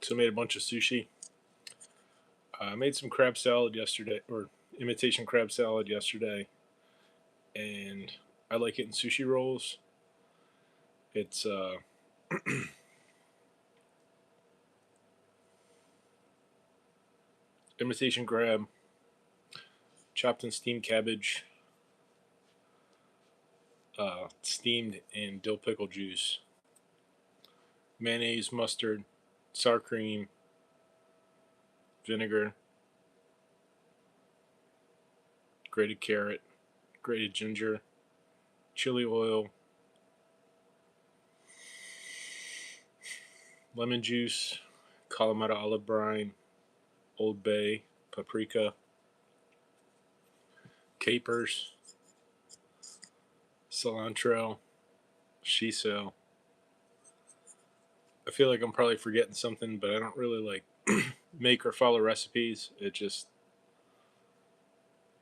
So I made a bunch of sushi. I made some crab salad yesterday, or imitation crab salad yesterday, and I like it in sushi rolls. It's imitation crab, chopped and steamed cabbage, steamed in dill pickle juice, mayonnaise, mustard, sour cream, vinegar, grated carrot, grated ginger, chili oil, lemon juice, Kalamata olive brine, Old Bay, paprika, capers, cilantro, shiso. I feel like I'm probably forgetting something, but I don't really like make or follow recipes. It just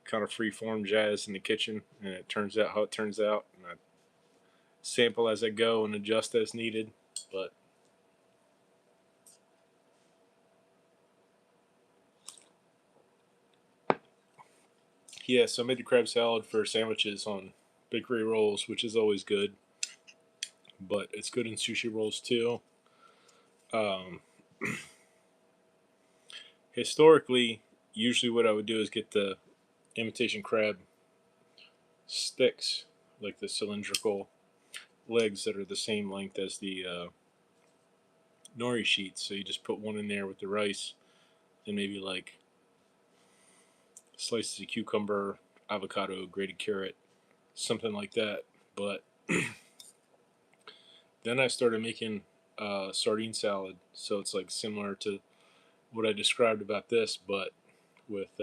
kind of free form jazz in the kitchen, and it turns out how it turns out. And I sample as I go and adjust as needed. But yeah, so I made the crab salad for sandwiches on bakery rolls, which is always good. But it's good in sushi rolls too. Um, Historically, usually what I would do is get the imitation crab sticks, like the cylindrical legs that are the same length as the nori sheets. So you just put one in there with the rice and maybe like slices of cucumber, avocado, grated carrot, something like that. But then I started making sardine salad. So it's like similar to what I described about this, but with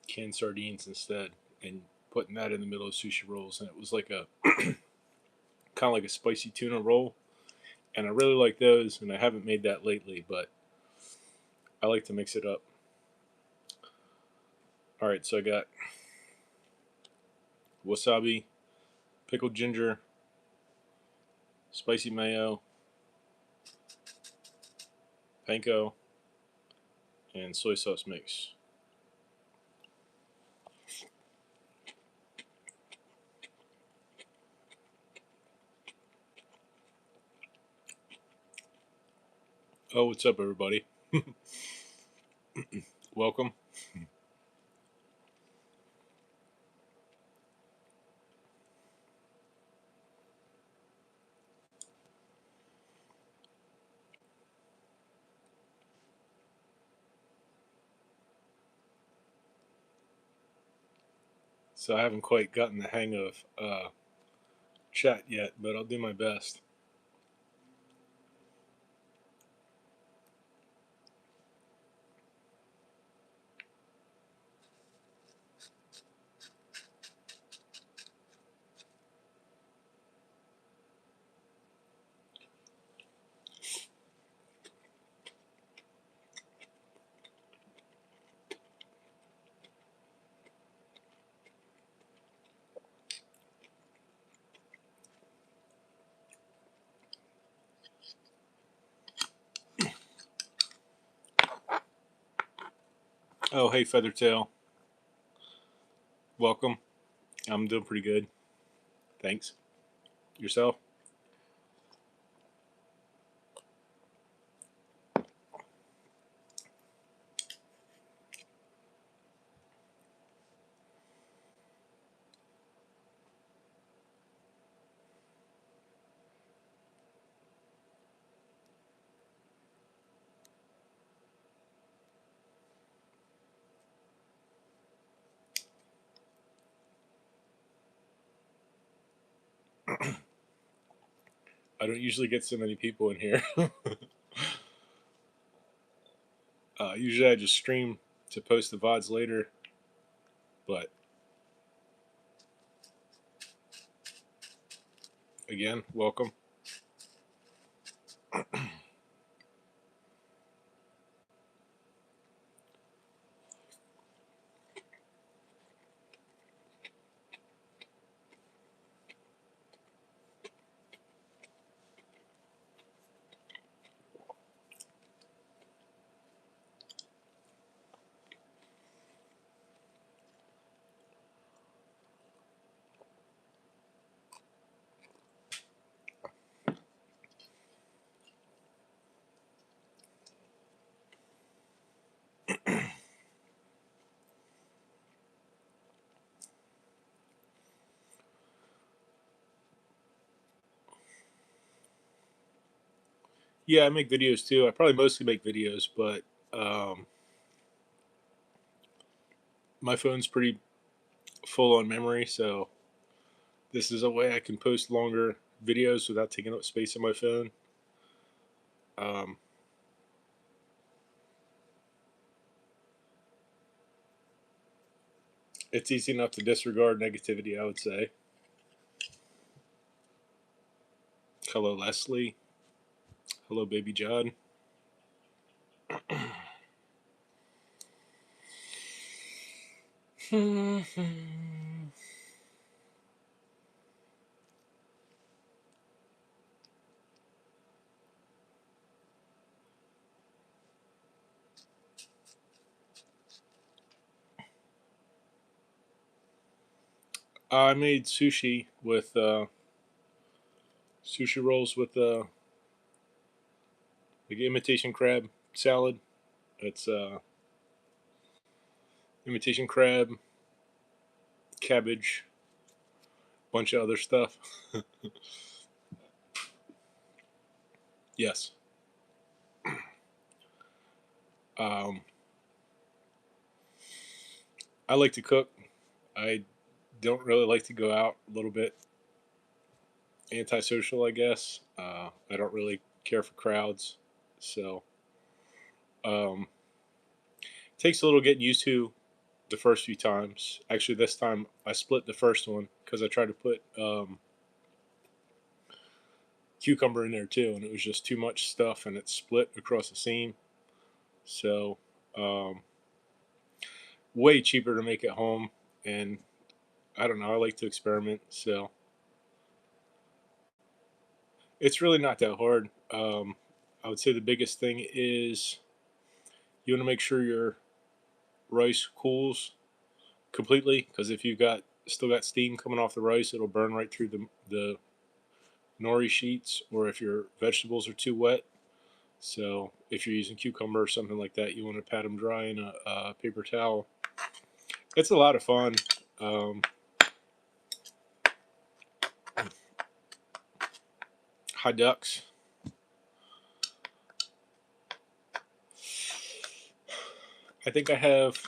canned sardines instead, and putting that in the middle of sushi rolls. And it was like a kind of like a spicy tuna roll. And I really like those, and I haven't made that lately, but I like to mix it up. All right, so I got wasabi, pickled ginger, spicy mayo, panko, and soy sauce mix. Oh, what's up, everybody? Welcome. So I haven't quite gotten the hang of chat yet, but I'll do my best. Oh, hey, Feathertail. Welcome. I'm doing pretty good. Thanks. Yourself? I don't usually get so many people in here. Usually I just stream to post the VODs later, but again, welcome. Yeah, I make videos too. I probably mostly make videos, but um, my phone's pretty full on memory, so this is a way I can post longer videos without taking up space on my phone. Um, it's easy enough to disregard negativity, I would say. Hello, Leslie. Hello, baby John. I made sushi with sushi rolls with like imitation crab salad. It's imitation crab, cabbage, bunch of other stuff. Yes. Um, I like to cook. I don't really like to go out. A little bit antisocial, I guess. I don't really care for crowds, so um, it takes a little getting used to the first few times. Actually, this time I split the first one because I tried to put cucumber in there too, and it was just too much stuff, and it split across the seam. So, um, way cheaper to make at home, and I don't know. I like to experiment, so it's really not that hard. I would say the biggest thing is you want to make sure your rice cools completely, because if you've got still got steam coming off the rice, it'll burn right through the nori sheets, or if your vegetables are too wet. So if you're using cucumber or something like that, you want to pat them dry in a paper towel. It's a lot of fun. Um, hot ducks. I think I have.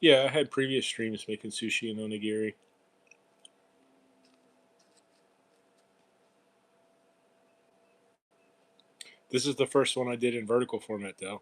Yeah, I had previous streams making sushi and onigiri. This is the first one I did in vertical format, though.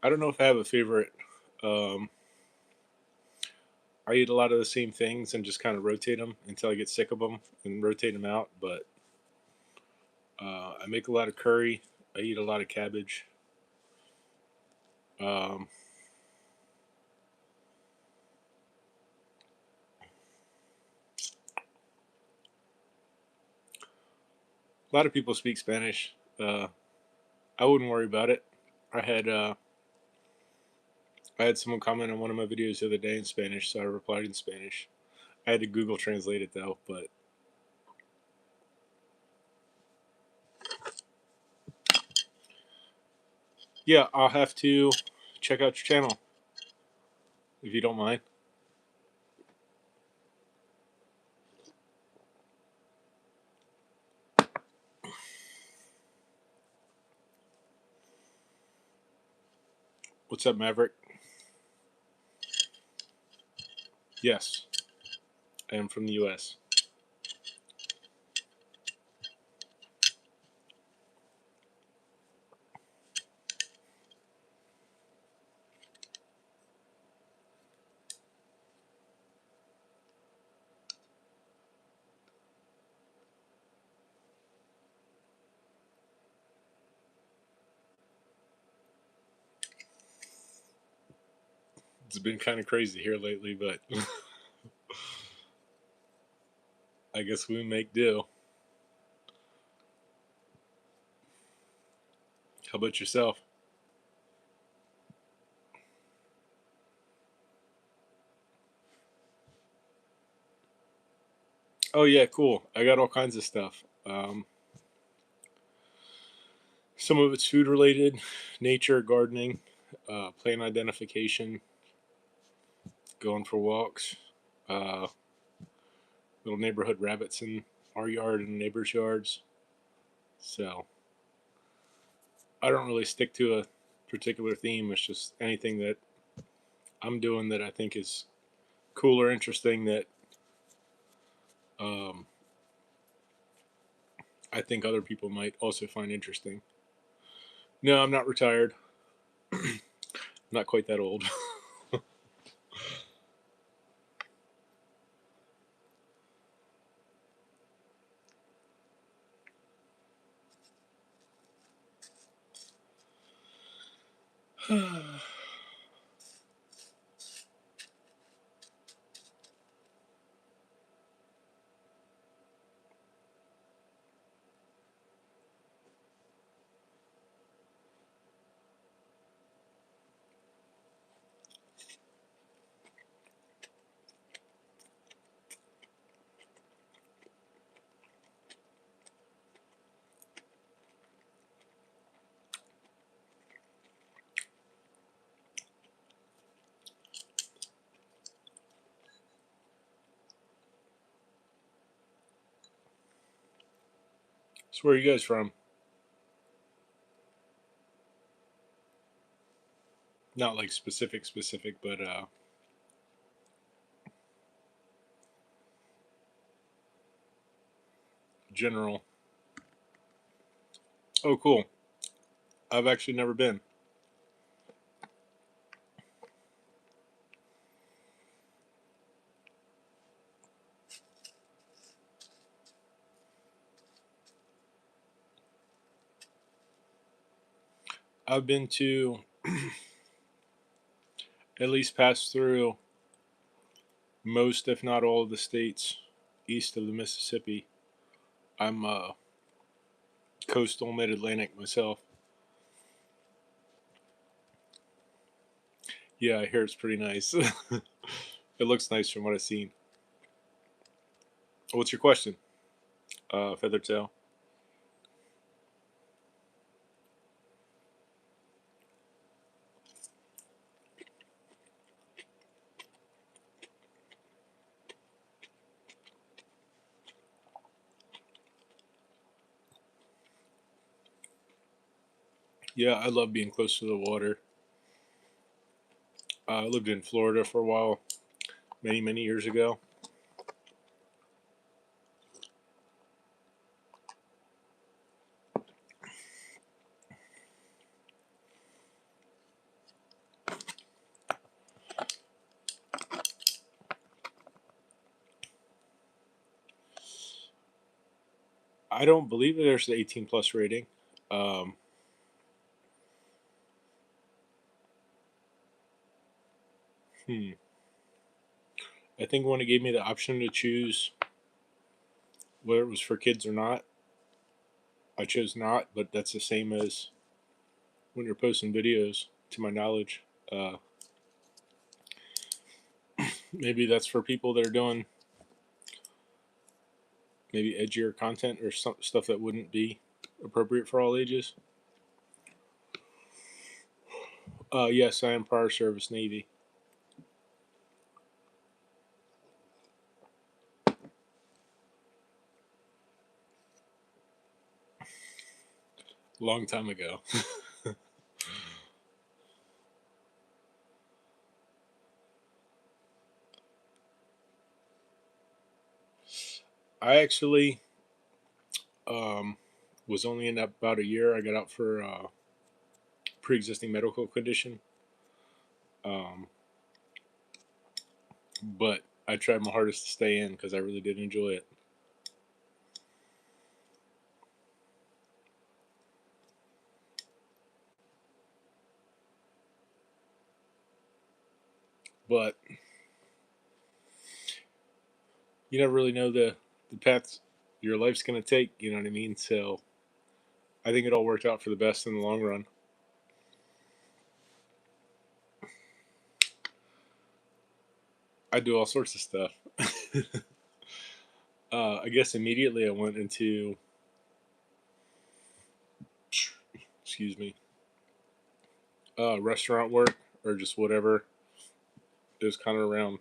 I don't know if I have a favorite. Um, I eat a lot of the same things and just kind of rotate them until I get sick of them and rotate them out. But I make a lot of curry. I eat a lot of cabbage. Um, a lot of people speak Spanish. I wouldn't worry about it. I had uh, I had someone comment on one of my videos the other day in Spanish, so I replied in Spanish. I had to Google translate it though, but yeah, I'll have to check out your channel if you don't mind. What's up, Maverick? Yes, I am from the U.S. It's been kind of crazy here lately, but I guess we make do. How about yourself? Oh yeah, cool. I got all kinds of stuff. Some of it's food related, nature, gardening, plant identification, going for walks, uh, little neighborhood rabbits in our yard and neighbors' yards. So I don't really stick to a particular theme. It's just anything that I'm doing that I think is cool or interesting that um, I think other people might also find interesting. No, I'm not retired. Not quite that old. So where are you guys from? Not like specific, but general. Oh, cool. I've actually never been. I've been to at least pass through most, if not all, of the states east of the Mississippi. I'm coastal mid Atlantic myself. Yeah, I hear it's pretty nice. It looks nice from what I've seen. What's your question, Feathertail? Yeah, I love being close to the water. I lived in Florida for a while, many years ago. I don't believe there's the 18 plus rating. Um, hmm. I think when it gave me the option to choose whether it was for kids or not, I chose not. But that's the same as when you're posting videos, to my knowledge. Uh, Maybe that's for people that are doing maybe edgier content or some stuff that wouldn't be appropriate for all ages. Yes, I am prior service Navy. Long time ago. I actually um, was only in that about a year. I got out for pre-existing medical condition, um, but I tried my hardest to stay in because I really did enjoy it. but you never really know the path your life's gonna take. You know what I mean? So I think it all worked out for the best in the long run. I do all sorts of stuff. I guess immediately I went into, excuse me, restaurant work or just whatever. It was kind of around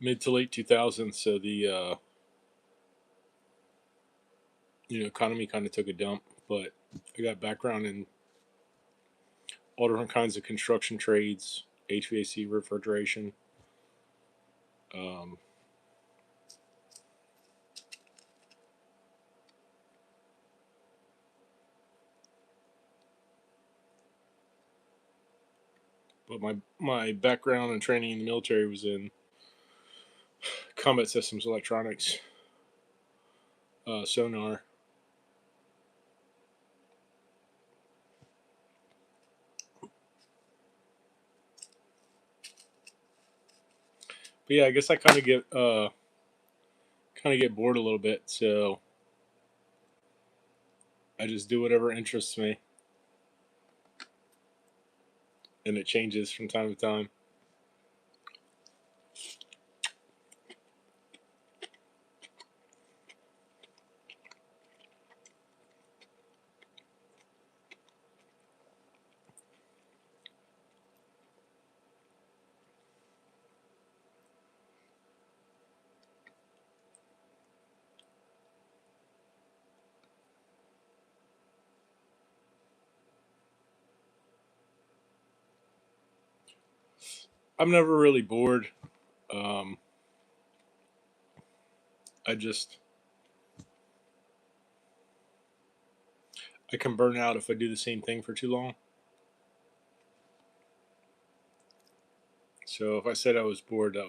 mid to late 2000s, so the economy kind of took a dump. But I got background in all different kinds of construction trades, HVAC, refrigeration. Um, but my background and training in the military was in combat systems, electronics, sonar. But yeah, I guess I kind of get bored a little bit, so I just do whatever interests me, and it changes from time to time. I'm never really bored. Um, I just I can burn out if I do the same thing for too long. So if I said I was bored, I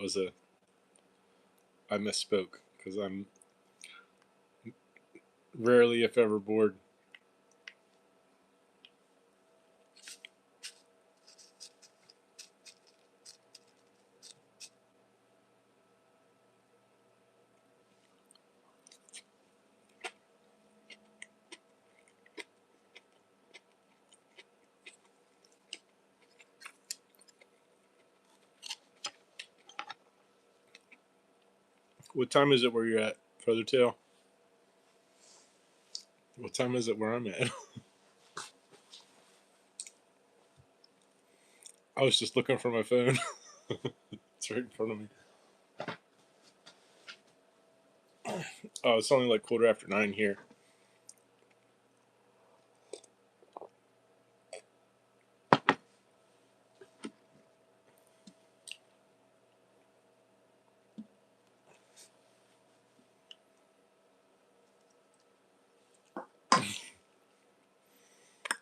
misspoke because I'm rarely, if ever, bored. What time is it where you're at, Feathertail? What time is it where I'm at? I was just looking for my phone. It's right in front of me. Oh, it's only like quarter after 9 here.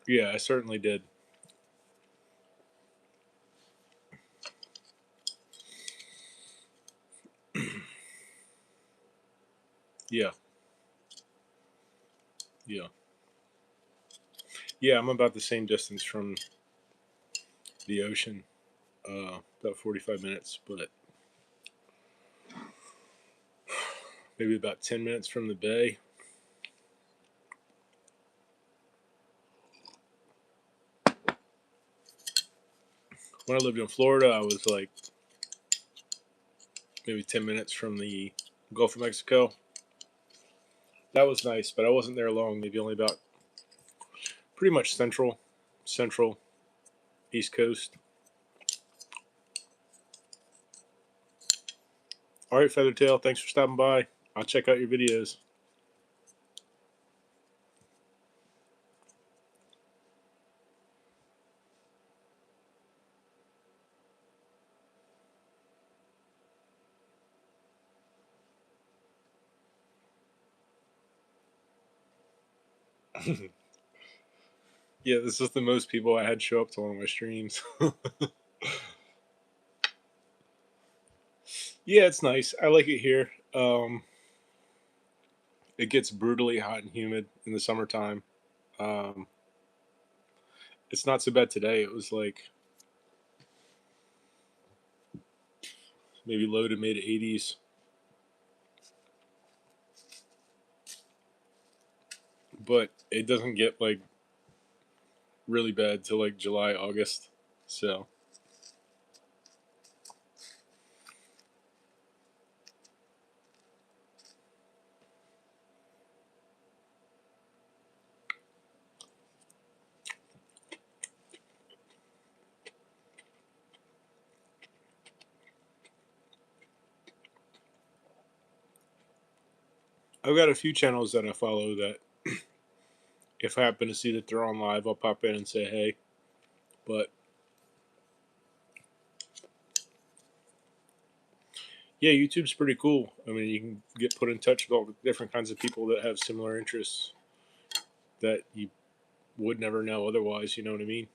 Yeah, I certainly did. Yeah, yeah, yeah. I'm about the same distance from the ocean, about 45 minutes, but maybe about 10 minutes from the bay. When I lived in Florida, I was like maybe 10 minutes from the Gulf of Mexico. That was nice, but I wasn't there long. Maybe only about pretty much central, East Coast. All right, Feathertail, thanks for stopping by. I'll check out your videos. Yeah, this is the most people I had show up to one of my streams. Yeah, it's nice. I like it here. It gets brutally hot and humid in the summertime. Um, it's not so bad today. It was like maybe low to mid 80s. But it doesn't get like really bad till like July, August. So I've got a few channels that I follow that if I happen to see that they're on live, I'll pop in and say hey. But yeah, YouTube's pretty cool. I mean, you can get put in touch with all the different kinds of people that have similar interests that you would never know otherwise. You know what I mean?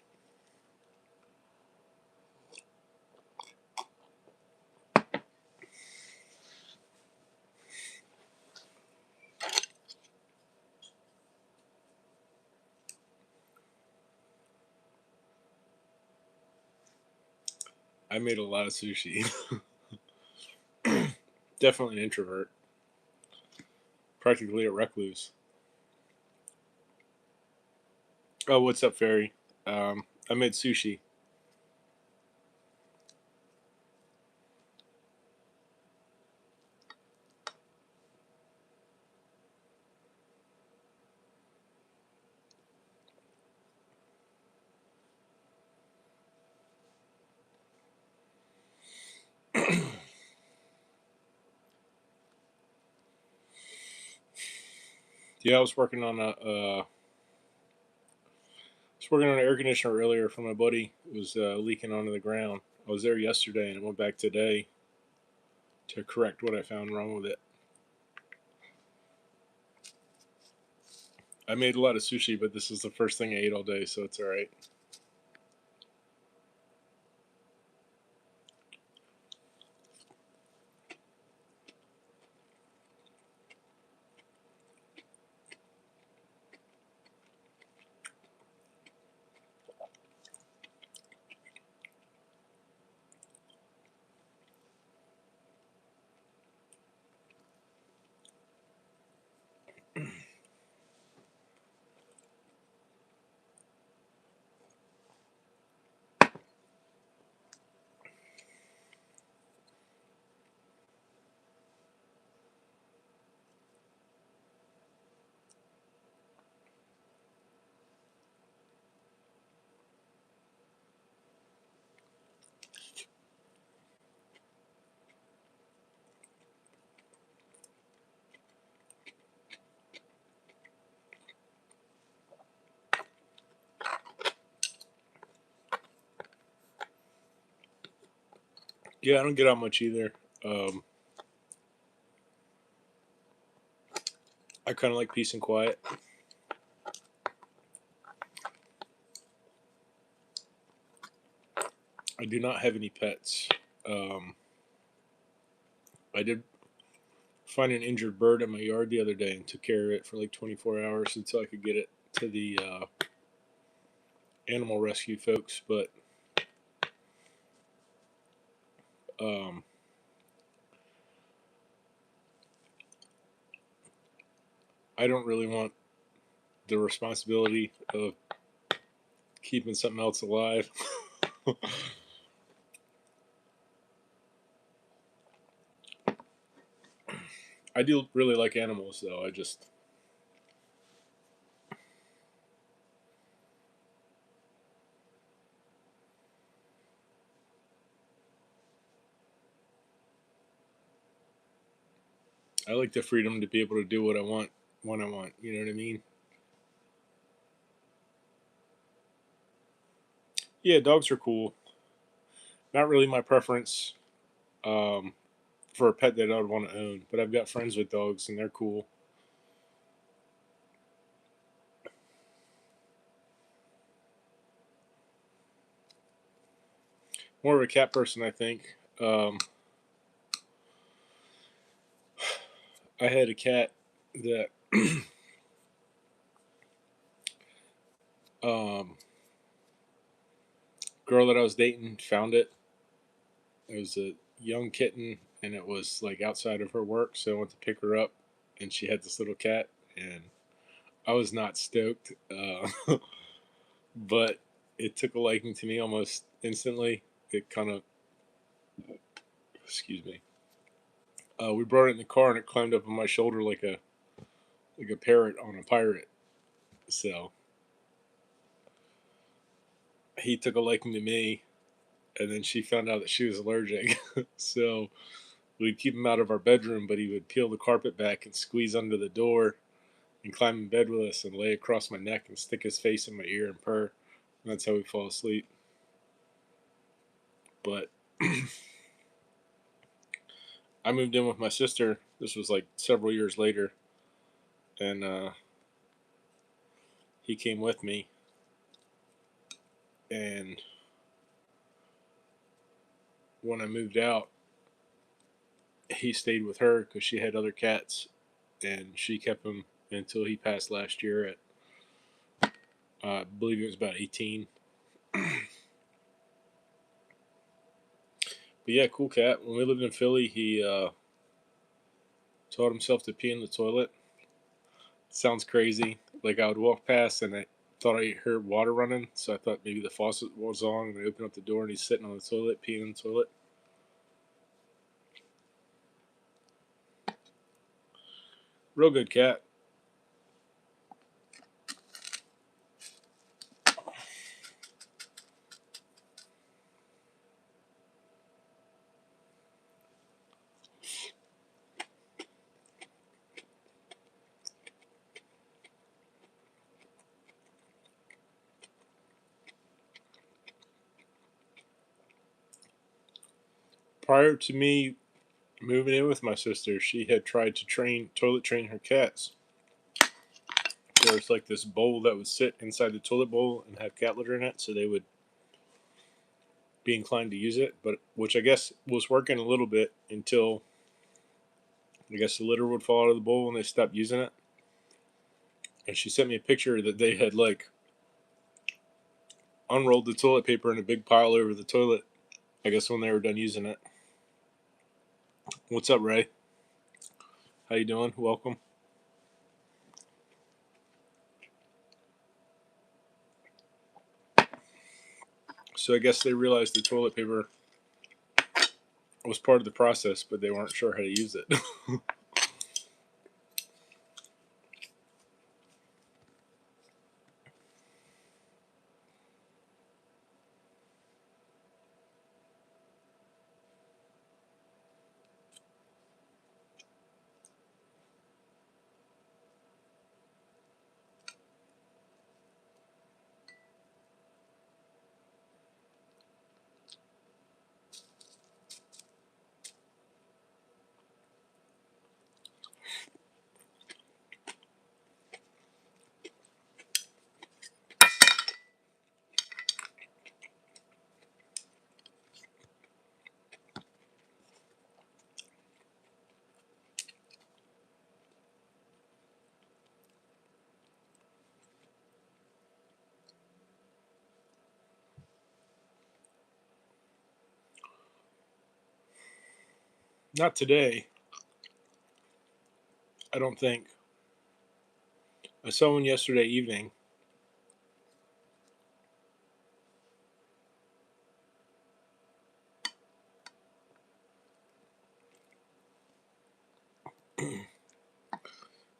I made a lot of sushi. Definitely an introvert, practically a recluse. Oh, what's up, Fairy? I made sushi. Yeah, I was working on an air conditioner earlier for my buddy. It was leaking onto the ground. I was there yesterday and I went back today to correct what I found wrong with it. I made a lot of sushi, but this is the first thing I ate all day, so it's all right. Yeah, I don't get out much either. Um, I kind of like peace and quiet. I do not have any pets. Um, I did find an injured bird in my yard the other day and took care of it for like 24 hours until I could get it to the animal rescue folks. But um, I don't really want the responsibility of keeping something else alive. I do really like animals, though. I like the freedom to be able to do what I want when I want. You know what I mean? Yeah, dogs are cool. Not really my preference um, for a pet that I would want to own, but I've got friends with dogs and they're cool. More of a cat person, I think. I had a cat that um, girl that I was dating found it. It was a young kitten, and it was like outside of her work, so I went to pick her up, and she had this little cat, and I was not stoked, but it took a liking to me almost instantly. It kind of, excuse me. We brought it in the car, and it climbed up on my shoulder like a parrot on a pirate. So he took a liking to me, and then she found out that she was allergic. So we'd keep him out of our bedroom, but he would peel the carpet back and squeeze under the door and climb in bed with us and lay across my neck and stick his face in my ear and purr. And that's how we fall asleep. But I moved in with my sister. This was like several years later, and he came with me. And when I moved out, he stayed with her because she had other cats, and she kept him until he passed last year at I believe it was about 18. But yeah, cool cat. When we lived in Philly, he taught himself to pee in the toilet. Sounds crazy. Like I would walk past and I thought I heard water running, so I thought maybe the faucet was on, and I opened up the door and he's sitting on the toilet, peeing in the toilet. Real good cat. Prior to me moving in with my sister, she had tried to toilet train her cats. There's like this bowl that would sit inside the toilet bowl and have cat litter in it, so they would be inclined to use it. But which I guess was working a little bit until I guess the litter would fall out of the bowl and they stopped using it. And she sent me a picture that they had like unrolled the toilet paper in a big pile over the toilet. I guess when they were done using it. What's up, Ray? How you doing? Welcome. So I guess they realized the toilet paper was part of the process, but they weren't sure how to use it. Not today, I don't think. I saw one yesterday evening.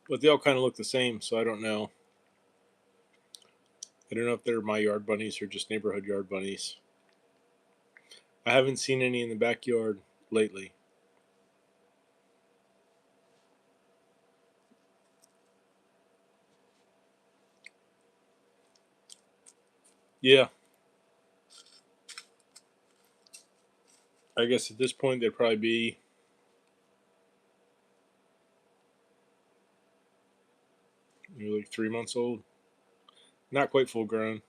But they all kind of look the same, so I don't know. I don't know if they're my yard bunnies or just neighborhood yard bunnies. I haven't seen any in the backyard lately. Yeah, I guess at this point they'd probably be maybe like 3 months old. Not quite full grown.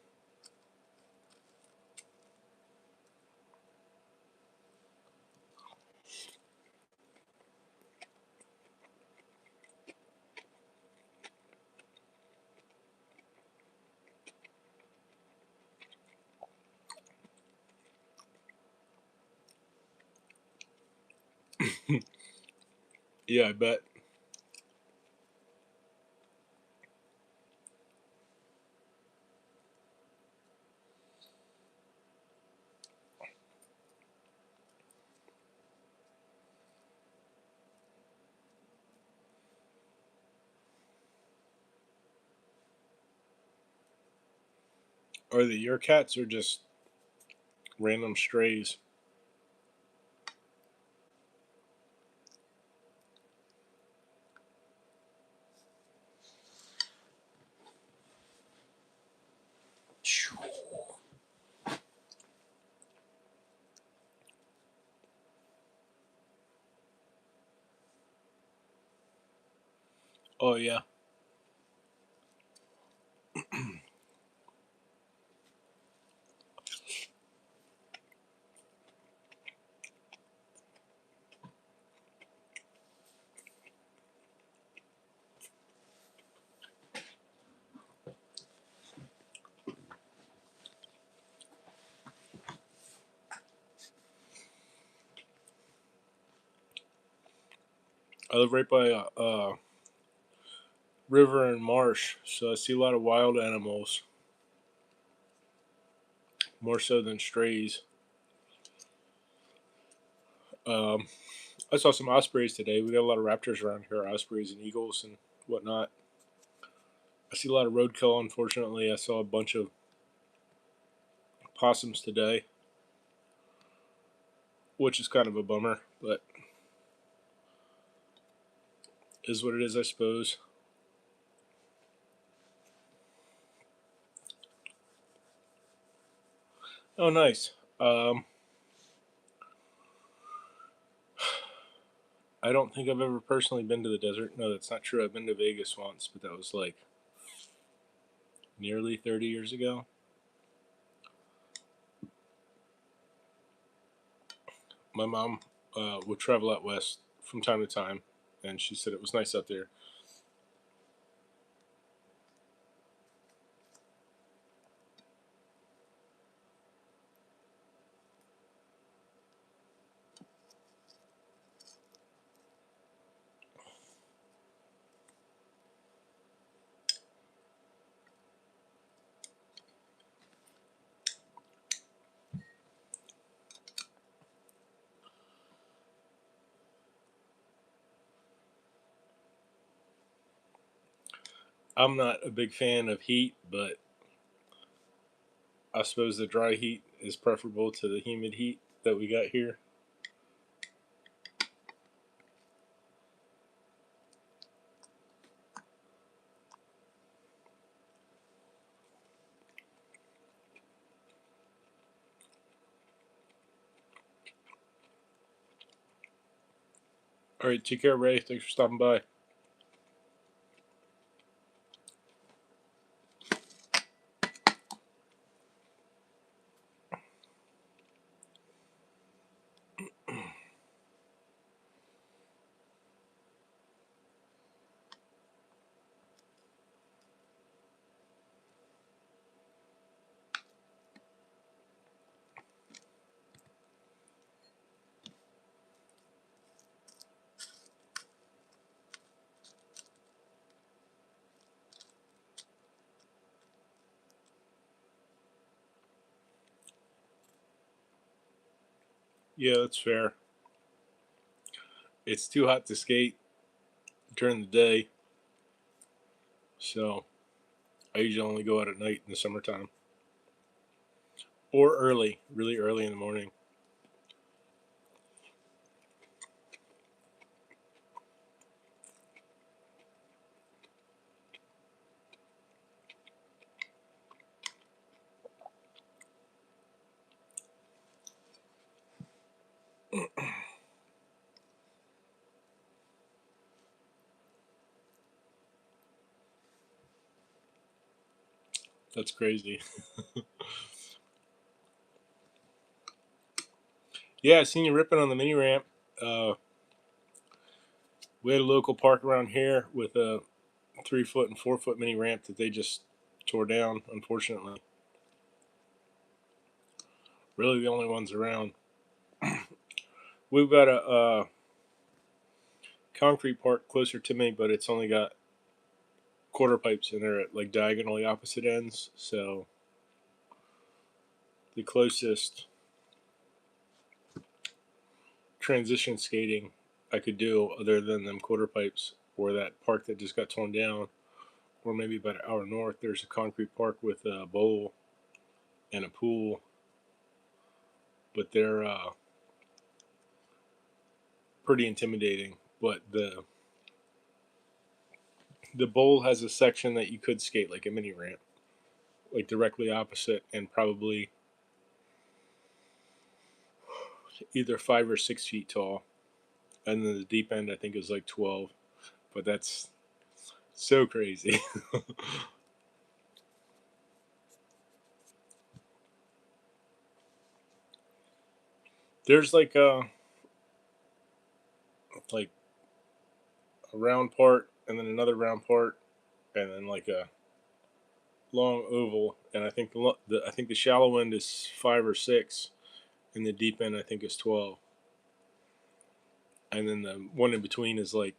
Yeah, I bet. Are they your cats or just random strays? Oh yeah. I live right by a river and marsh, so I see a lot of wild animals, more so than strays. Um, I saw some ospreys today. We got a lot of raptors around here, ospreys and eagles and whatnot. I see a lot of roadkill. Unfortunately, I saw a bunch of possums today, which is kind of a bummer, but is what it is, I suppose. Oh, nice. Um, I don't think I've ever personally been to the desert. No, that's not true. I've been to Vegas once, but that was like nearly 30 years ago. My mom would travel out west from time to time, and she said it was nice out there. I'm not a big fan of heat, but I suppose the dry heat is preferable to the humid heat that we got here. All right, take care, Ray. Thanks for stopping by. Yeah, that's fair. It's too hot to skate during the day, so I usually only go out at night in the summertime or early, really early in the morning. That's crazy. Yeah, I seen you ripping on the mini ramp. Uh, we had a local park around here with a 3 foot and 4 foot mini ramp that they just tore down, unfortunately. Really the only ones around. We've got a concrete part closer to me, but it's only got quarter pipes and they're at like diagonally opposite ends. So the closest transition skating I could do, other than them quarter pipes, or that park that just got torn down, or maybe about an hour north, there's a concrete park with a bowl and a pool, but they're pretty intimidating. But the bowl has a section that you could skate like a mini ramp, like directly opposite, and probably either 5 or 6 feet tall. And then the deep end I think is like 12, but that's so crazy. There's like a round part and then another round part and then like a long oval, and I think the shallow end is 5 or 6, and the deep end I think is 12, and then the one in between is like,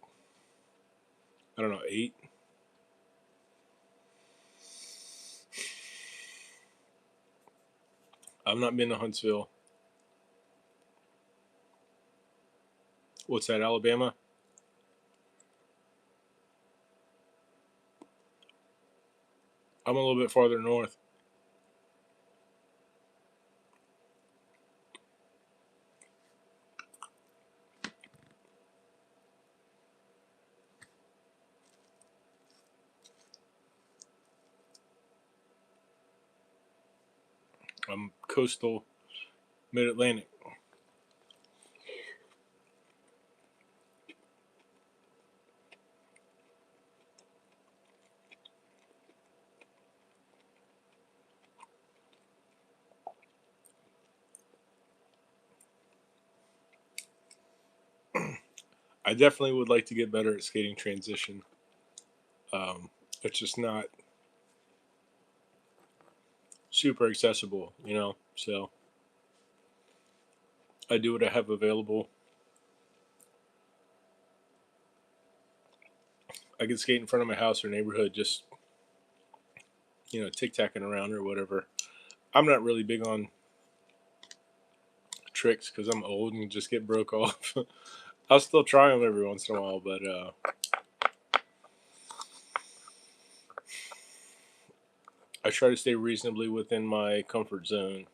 I don't know, 8. I've not been to Huntsville. What's that, Alabama? I'm a little bit farther north. I'm coastal mid-Atlantic. I definitely would like to get better at skating transition. It's just not super accessible, you know. So I do what I have available. I can skate in front of my house or neighborhood, just tic tacking around or whatever. I'm not really big on tricks because I'm old and just get broke off. I'll still try them every once in a while, but I try to stay reasonably within my comfort zone.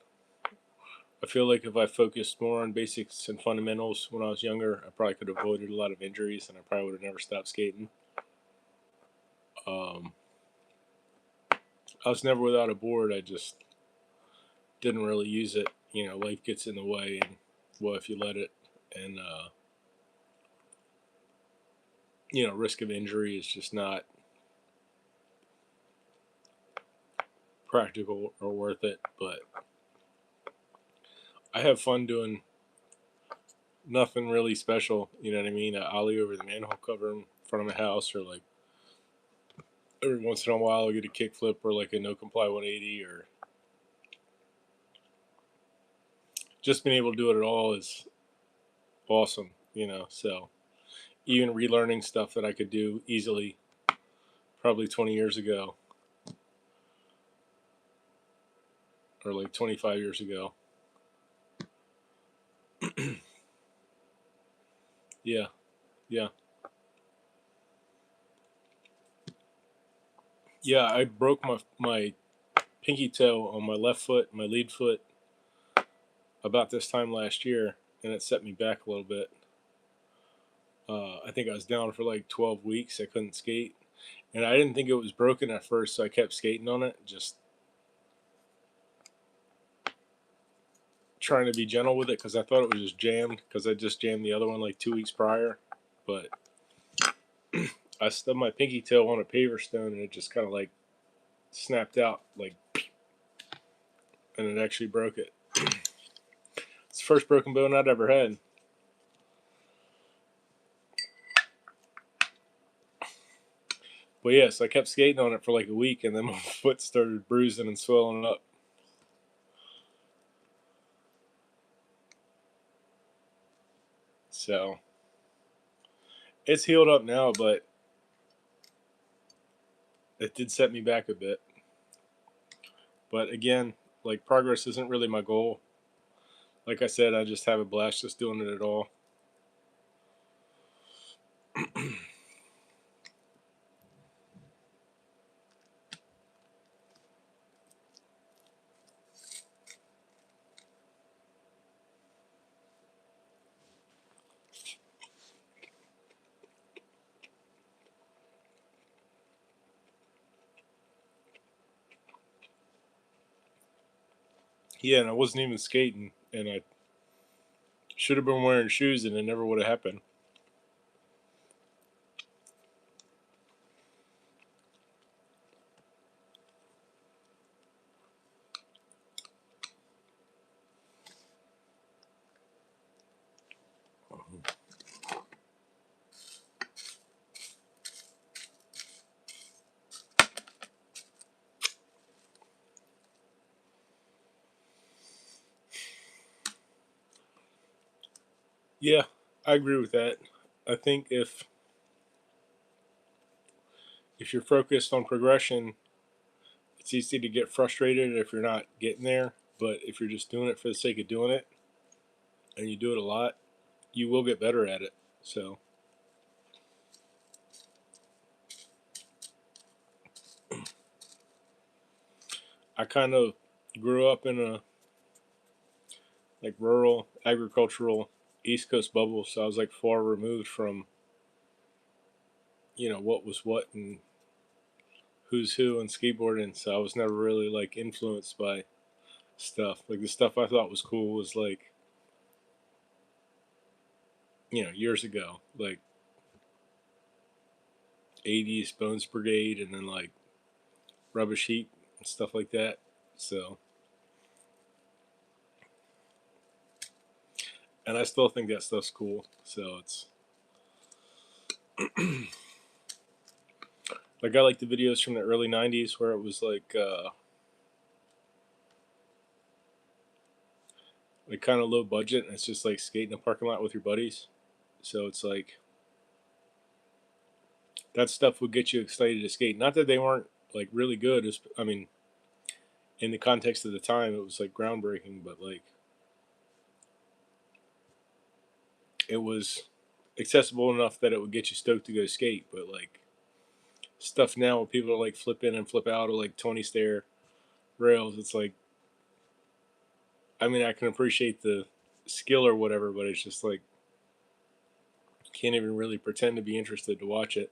I feel like if I focused more on basics and fundamentals when I was younger, I probably could have avoided a lot of injuries, and I probably would have never stopped skating. Um, I was never without a board. I just didn't really use it. Life gets in the way, and well, if you let it, and risk of injury is just not practical or worth it. But I have fun doing nothing really special. You know what I mean? I ollie over the manhole cover in front of my house, or like every once in a while I'll get a kickflip or like a no comply 180, or just being able to do it at all is awesome. So even relearning stuff that I could do easily probably 20 years ago or like 25 years ago. Yeah, yeah, yeah. I broke my pinky toe on my left foot, my lead foot, about this time last year, and it set me back a little bit. I think I was down for like 12 weeks. I couldn't skate, and I didn't think it was broken at first, so I kept skating on it, just trying to be gentle with it because I thought it was just jammed because I just jammed the other one like 2 weeks prior. But I stubbed my pinky toe on a paver stone and it just kind of like snapped out, like, and it actually broke it. It's the first broken bone I'd ever had. But yes, I kept skating on it for like a week, and then my foot started bruising and swelling up. So It's healed up now, but it did set me back a bit. But again, like progress isn't really my goal. Like I said, I just have a blast just doing it at all. Yeah, and I wasn't even skating, and I should have been wearing shoes, and it never would have happened. Yeah, I agree with that. I think if you're focused on progression, it's easy to get frustrated if you're not getting there. But if you're just doing it for the sake of doing it, and you do it a lot, you will get better at it. So I kind of grew up in a like rural agricultural East Coast bubble, so I was like far removed from what was what and who's who in skateboarding. So I was never really like influenced by stuff. Like the stuff I thought was cool was like years ago, like '80s Bones Brigade, and then like Rubbish Heap and stuff like that. So, and I still think that stuff's cool. So it's like I like the videos from the early '90s where it was like kind of low budget, and it's just like skating in a parking lot with your buddies. So it's like that stuff would get you excited to skate. Not that they weren't like really good. I mean, in the context of the time, it was like groundbreaking, but like it was accessible enough that it would get you stoked to go skate. But like stuff now where people are like flip in and flip out of like Tony Stair rails, it's like, I mean, I can appreciate the skill or whatever, but it's just like can't even really pretend to be interested to watch it.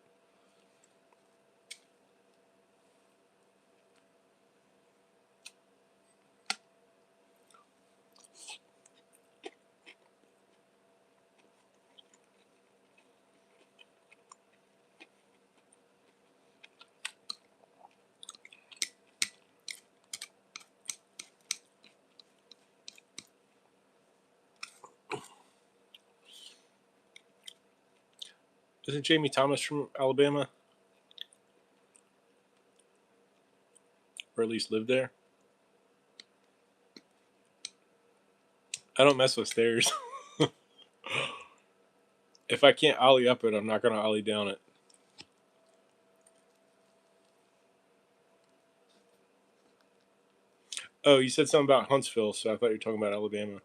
Isn't Jamie Thomas from Alabama, or at least lived there? I don't mess with stairs. If I can't ollie up it, I'm not gonna ollie down it. Oh, you said something about Huntsville, so I thought you were talking about Alabama.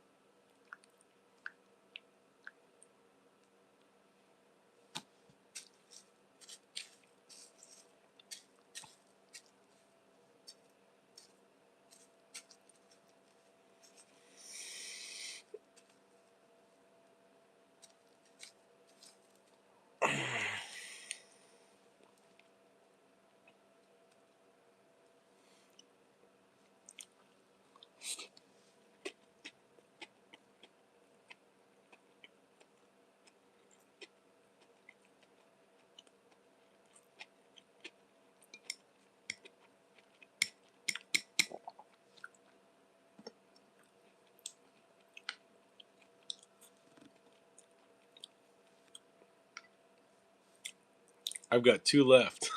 I've got two left.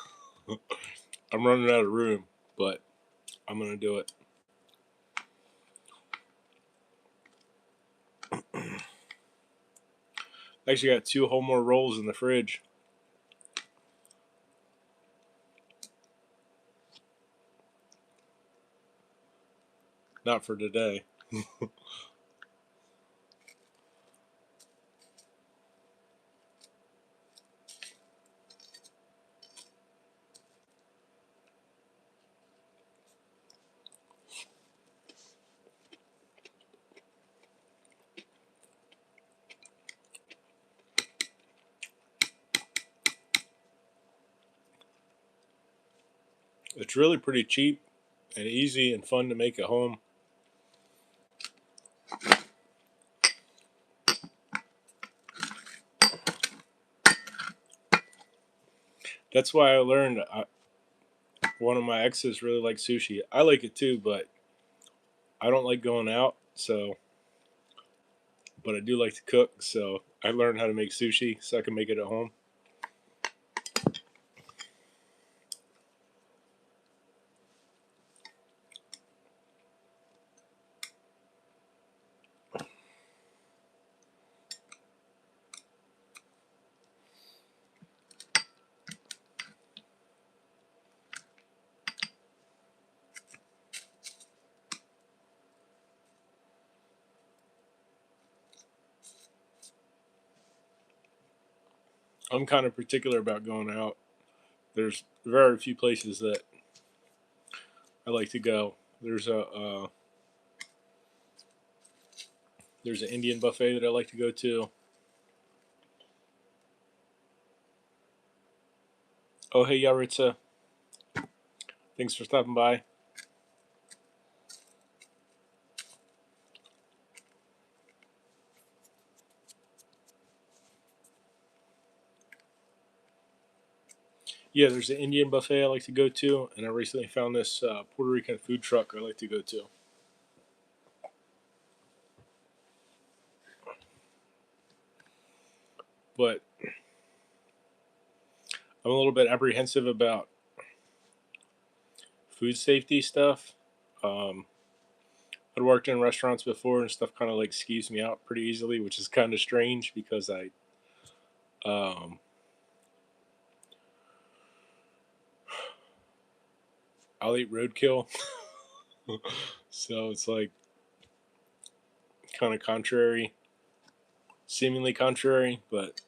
I'm running out of room, but I'm gonna do it. Actually, got two whole more rolls in the fridge. Not for today. It's really pretty cheap and easy and fun to make at home. That's why I learned. One of my exes really likes sushi. I like it too, but I don't like going out. So, but I do like to cook. So I learned how to make sushi so I can make it at home. I'm kind of particular about going out. There's very few places that I like to go. There's an Indian buffet that I like to go to. Oh hey Yaritza, thanks for stopping by. Yeah, there's an Indian buffet I like to go to, and I recently found this Puerto Rican food truck I like to go to. But I'm a little bit apprehensive about food safety stuff. Um, I'd worked in restaurants before, and stuff kind of like skews me out pretty easily, which is kind of strange because um, I'll eat roadkill, so it's like kind of contrary, seemingly contrary, but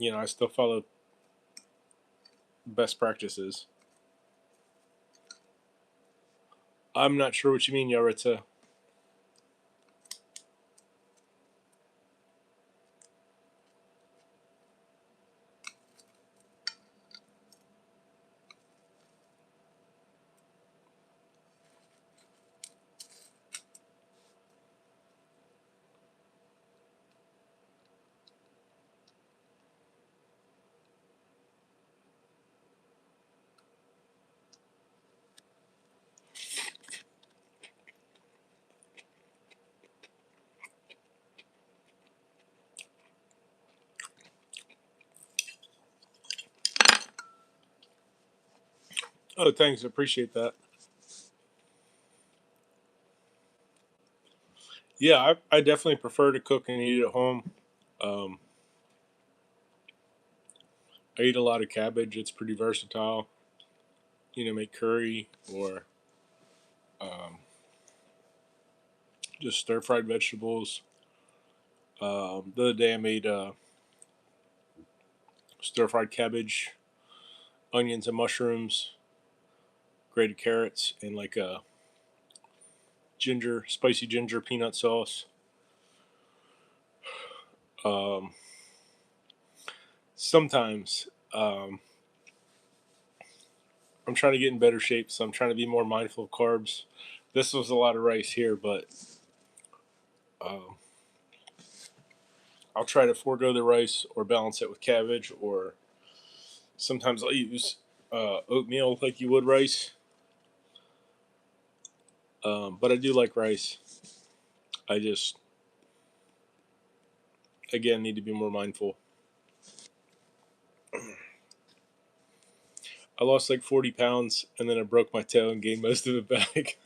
I still follow best practices. I'm not sure what you mean, Yaritza. Oh, thanks. I appreciate that. Yeah, I definitely prefer to cook and eat at home. Um, I eat a lot of cabbage. It's pretty versatile. Make curry or um, just stir fried vegetables. The other day I made stir fried cabbage, onions and mushrooms, grated carrots, and like a spicy ginger peanut sauce. Um, sometimes I'm trying to get in better shape, so I'm trying to be more mindful of carbs. This was a lot of rice here, but um, I'll try to forego the rice or balance it with cabbage, or sometimes I'll use oatmeal like you would rice. But I do like rice. I just, again, need to be more mindful. I lost like 40 pounds and then I broke my toe and gained most of it back.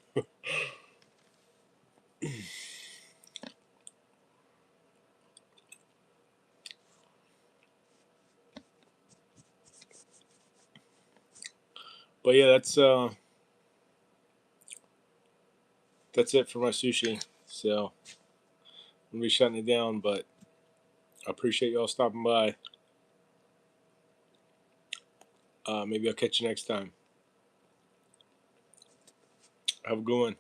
But yeah, that's it for my sushi. So I'm gonna be shutting it down, but I appreciate y'all stopping by. Maybe I'll catch you next time. Have a good one.